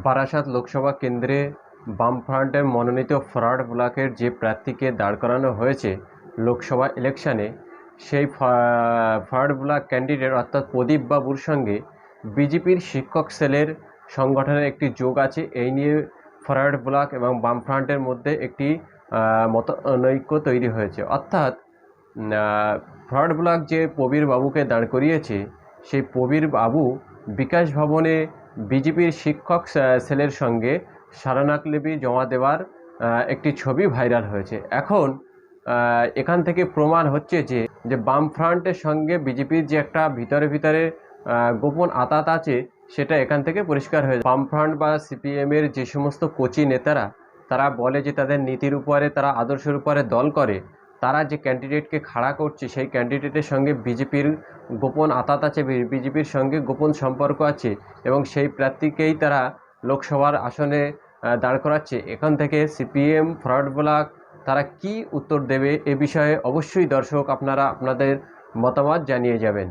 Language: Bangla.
বারাসাত লোকসভা কেন্দ্রে বামফ্রন্টের মনোনীত ফরওয়ার্ড ব্লকের যে প্রার্থীকে দাঁড় করানো হয়েছে লোকসভা ইলেকশনে, সেই ফরওয়ার্ড ব্লক ক্যান্ডিডেট অর্থাৎ প্রদীপ বাবুর সঙ্গে বিজেপির শিক্ষক সেলের সংগঠনের একটি যোগ আছে। এই নিয়ে ফরওয়ার্ড ব্লক এবং বামফ্রন্টের মধ্যে একটি মতনৈক্য তৈরি হয়েছে। অর্থাৎ ফরওয়ার্ড ব্লক যে প্রবীর বাবুকে দাঁড় করিয়েছে, সেই প্রবীর বাবু বিকাশ ভবনে বিজেপির শিক্ষক সেলের সঙ্গে স্মারকলিপি জমা দেওয়ার একটি ছবি ভাইরাল হয়েছে। এখন এখান থেকে প্রমাণ হচ্ছে যে বামফ্রন্টের সঙ্গে বিজেপির যে একটা ভিতরে গোপন আঁতাত আছে, সেটা এখান থেকে পরিষ্কার হয়েছে। বামফ্রন্ট বা সিপিএমের যে সমস্ত কোচি নেতারা, তারা বলে যে তাদের নীতির উপরে, তারা আদর্শের উপরে দল করে, তারা যে ক্যান্ডিডেটকে খাড়া করছে সেই ক্যান্ডিডেটের সঙ্গে বিজেপির গোপন আঁতাত আছে, বিজেপির সঙ্গে গোপন সম্পর্ক আছে এবং সেই প্রার্থীকেই তারা লোকসভার আসনে দাঁড় করাচ্ছে। এখান থেকে সিপিএম ফরওয়ার্ড ব্লক তারা কি উত্তর দেবে এ বিষয়ে অবশ্যই দর্শক আপনারা আপনাদের মতামত জানিয়ে যাবেন।